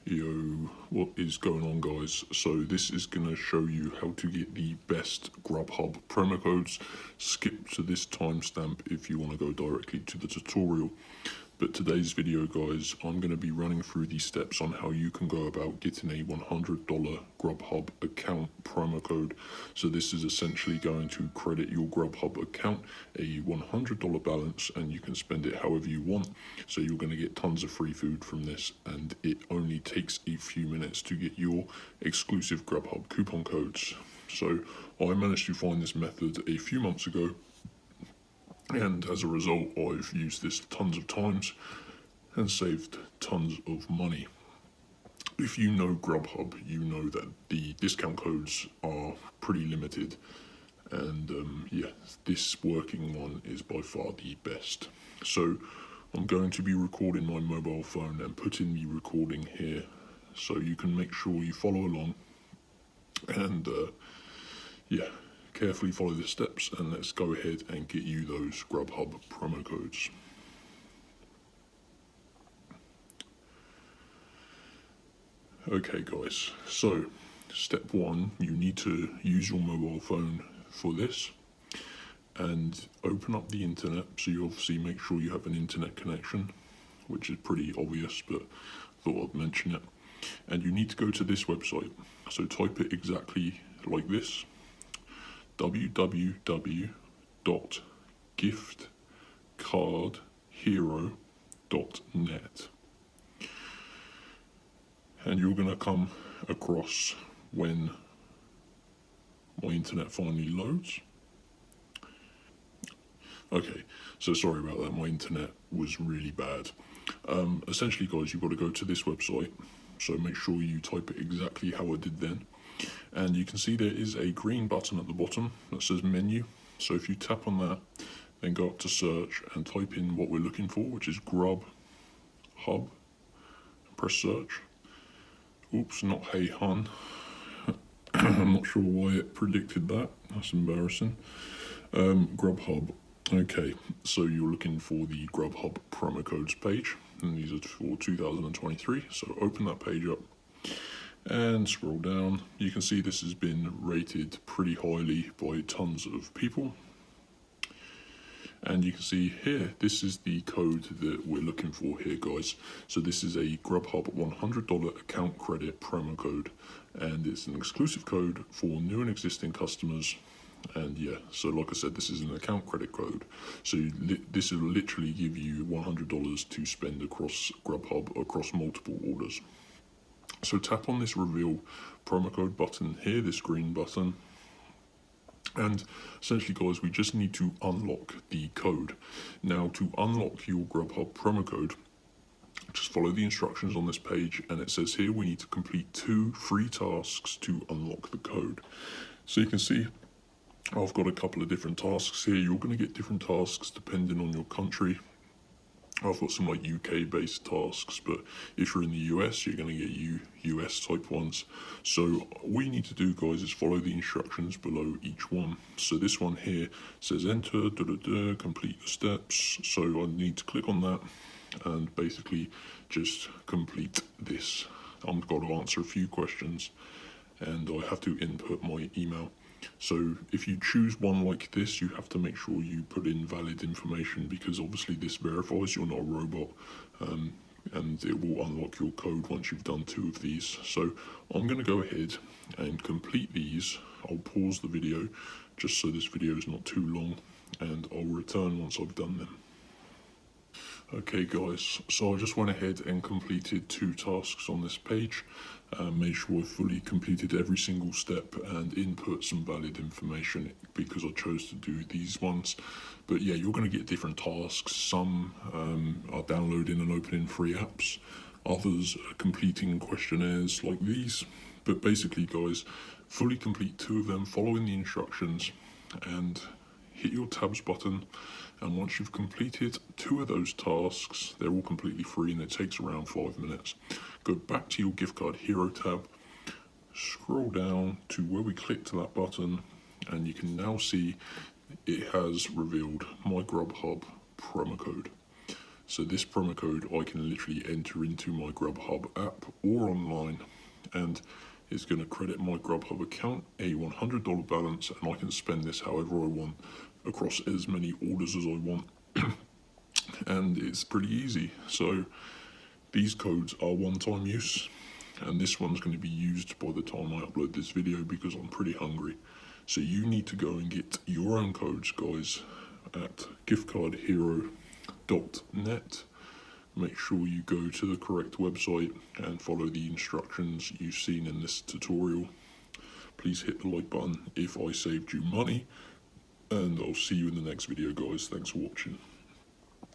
Yo, what is going on, guys? So this is going to show you how to get the best GrubHub promo codes. Skip to this timestamp if you want to go directly to the tutorial. But today's video, guys, I'm going to be running through these steps on how you can go about getting a $100 GrubHub account promo code. So this is essentially going to credit your GrubHub account a $100 balance, and you can spend it however you want. So you're going to get tons of free food from this, and it only takes a few minutes to get your exclusive GrubHub coupon codes. So I managed to find this method a few months ago, and as a result, I've used this tons of times and saved tons of money. If you know GrubHub, you know that the discount codes are pretty limited, and yeah, this working one is by far the best. So I'm going to be recording my mobile phone and putting the recording here so you can make sure you follow along, and yeah, carefully follow the steps, and let's go ahead and get you those GrubHub promo codes. Okay guys, so step one, you need to use your mobile phone for this and open up the internet. So you obviously make sure you have an internet connection, which is pretty obvious, but thought I'd mention it. And you need to go to this website. So type it exactly like this: www.giftcardhero.net, and you're going to come across when my internet finally loads. Okay, so sorry about that, my internet was really bad. Essentially guys, you've got to go to this website, so make sure you type it exactly how I did then. And you can see there is a green button at the bottom that says menu. So if you tap on that, then go up to search and type in what we're looking for, which is GrubHub. Press search. Oops, not Hey Hun. I'm not sure why it predicted that. That's embarrassing. GrubHub. Okay, so you're looking for the GrubHub promo codes page, and these are for 2023. So open that page up and scroll down. You can see this has been rated pretty highly by tons of people, and you can see here, this is the code that we're looking for here, guys. So this is a GrubHub $100 account credit promo code, and it's an exclusive code for new and existing customers. And yeah, so like I said, this is an account credit code, so this will literally give you $100 to spend across GrubHub across multiple orders. So tap on this reveal promo code button here, this green button, and essentially guys, we just need to unlock the code. Now to unlock your GrubHub promo code, just follow the instructions on this page, and it says here we need to complete 2 free tasks to unlock the code. So you can see I've got a couple of different tasks here. You're going to get different tasks depending on your country. I've got some like UK based tasks, but if you're in the US, you're going to get US type ones. So all you need to do, guys, is follow the instructions below each one. So this one here says enter, complete the steps. So I need to click on that and basically just complete this. I've got to answer a few questions, and I have to input my email. So if you choose one like this, you have to make sure you put in valid information, because obviously this verifies you're not a robot, and it will unlock your code once you've done 2 of these. So I'm going to go ahead and complete these. I'll pause the video just so this video is not too long, and I'll return once I've done them. Okay guys, so I just went ahead and completed 2 tasks on this page, made sure I fully completed every single step and input some valid information because I chose to do these ones. But yeah, you're going to get different tasks. Some are downloading and opening free apps, others are completing questionnaires like these. But basically guys, fully complete 2 of them, following the instructions, and hit your tabs button. And once you've completed 2 of those tasks, they're all completely free and it takes around 5 minutes. Go back to your gift card hero tab, scroll down to where we clicked that button, and you can now see it has revealed my GrubHub promo code. So this promo code I can literally enter into my GrubHub app or online, and it's going to credit my GrubHub account a $100 balance, and I can spend this however I want across as many orders as I want. And it's pretty easy. So these codes are one-time use, and this one's going to be used by the time I upload this video because I'm pretty hungry. So you need to go and get your own codes, guys, at giftcardhero.net. Make sure you go to the correct website and follow the instructions you've seen in this tutorial. Please hit the like button if I saved you money, and I'll see you in the next video, guys. Thanks for watching.